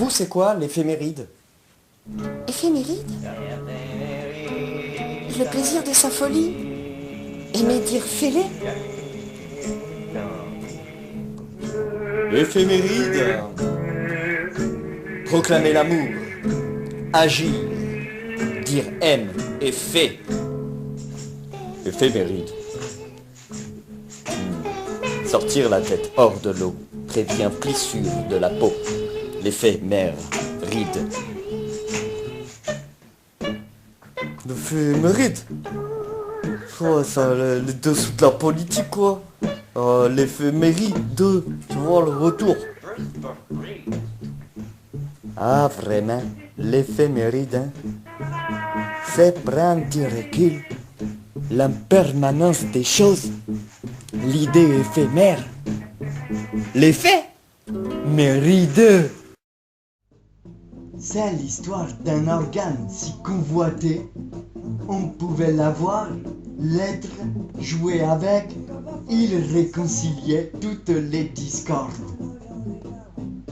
vous, c'est quoi l'éphéméride? Éphéméride? Le plaisir de sa folie? Aimer dire fêlé? Éphéméride, proclamer l'amour, agir, dire aime et fait. Éphéméride. Sortir la tête hors de l'eau prévient plissure de la peau. L'éphémère ride. L'éphéméride? Oh, ça, les dessous de la politique, quoi. L'éphéméride, tu vois, le retour. Ah, vraiment, l'éphéméride, hein? C'est prendre du recul, l'impermanence des choses, l'idée éphémère, l'effet méride. C'est l'histoire d'un organe si convoité, on pouvait l'avoir, l'être, jouer avec, il réconciliait toutes les discordes.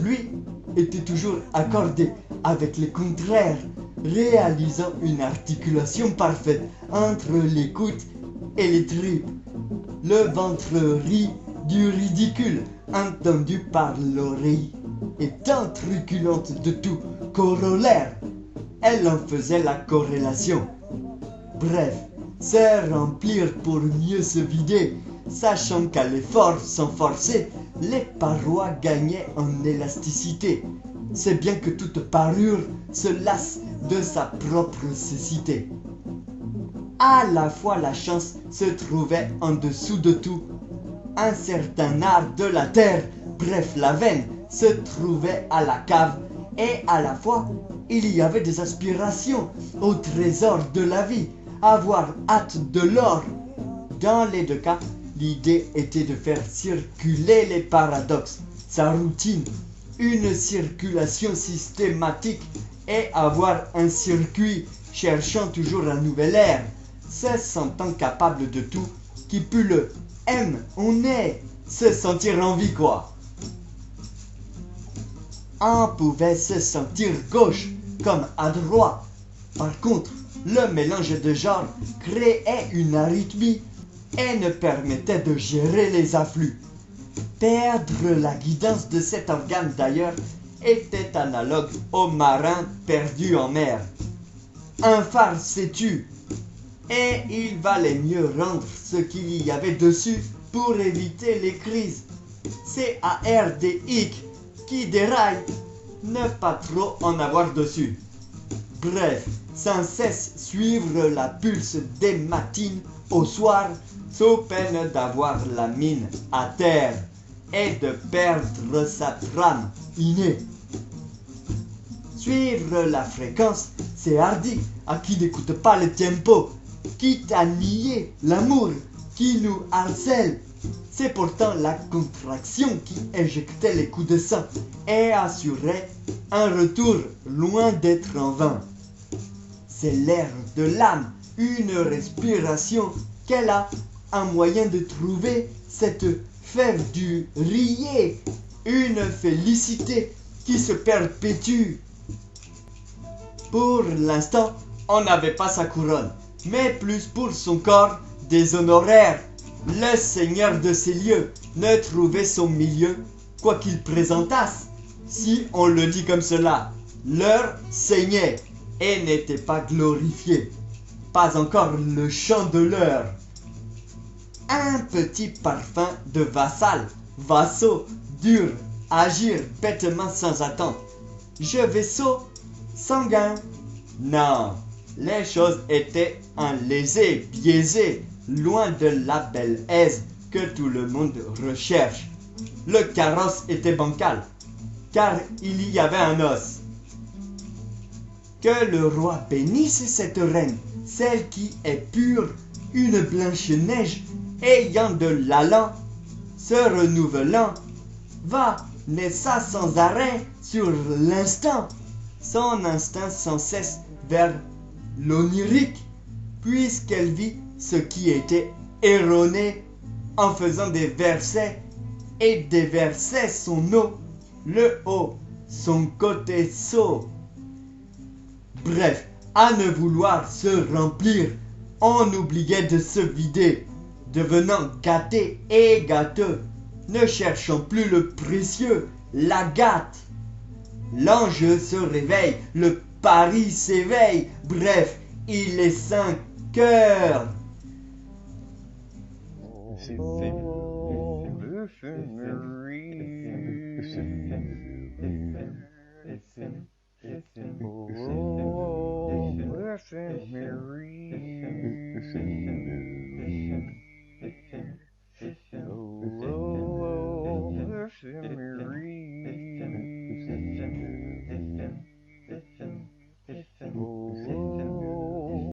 Lui était toujours accordé avec les contraires, réalisant une articulation parfaite entre l'écoute et les tripes. Le ventre rit du ridicule entendu par l'oreille, étant truculente de tout corollaire, elle en faisait la corrélation. Bref, c'est remplir pour mieux se vider, sachant qu'à l'effort sans forcer, les parois gagnaient en élasticité. C'est bien que toute parure se lasse de sa propre cécité. À la fois la chance se trouvait en dessous de tout. Un certain art de la terre, bref la veine, se trouvait à la cave. Et à la fois, il y avait des aspirations au trésor de la vie, avoir hâte de l'or. Dans les deux cas, l'idée était de faire circuler les paradoxes, sa routine, une circulation systématique et avoir un circuit cherchant toujours un nouvel air, se sentant capable de tout, qui pue le aime, on est, se sentir en vie quoi. On pouvait se sentir gauche comme à droite. Par contre, le mélange de genres créait une arythmie et ne permettait de gérer les afflux. Perdre la guidance de cet organe d'ailleurs était analogue au marin perdu en mer. Un phare s'est tu, et il valait mieux rendre ce qu'il y avait dessus pour éviter les crises. C-A-R-D-I-C qui déraille, ne pas trop en avoir dessus. Bref, sans cesse suivre la pulse des matines au soir, sous peine d'avoir la mine à terre et de perdre sa trame innée. Suivre la fréquence, c'est hardi à qui n'écoute pas le tempo, quitte à nier l'amour qui nous harcèle. C'est pourtant la contraction qui éjectait les coups de sang et assurait un retour loin d'être en vain. C'est l'air de l'âme, une respiration qu'elle a un moyen de trouver cette fève du rier, une félicité qui se perpétue. Pour l'instant, on n'avait pas sa couronne, mais plus pour son corps des honoraires. Le seigneur de ces lieux ne trouvait son milieu, quoi qu'il présentasse, si on le dit comme cela, leur saignait et n'était pas glorifié. Pas encore le chant de l'heure. Un petit parfum de vassal, vassaux, dur, agir bêtement sans attente. Je vaisseau, sanguin. Non, les choses étaient enlésées, biaisées, loin de la belle aise que tout le monde recherche. Le carrosse était bancal, car il y avait un os. Que le roi bénisse cette reine, celle qui est pure, une blanche neige, ayant de l'allant, se renouvelant, va, naissa sans arrêt sur l'instant, son instinct sans cesse vers l'onirique, puisqu'elle vit ce qui était erroné en faisant des versets et déversait son eau, le haut son côté sot. Bref, à ne vouloir se remplir, on oubliait de se vider, devenant gâté et gâteux, ne cherchant plus le précieux, la gâte. L'ange se réveille, le pari s'éveille, bref, il est 5 heures.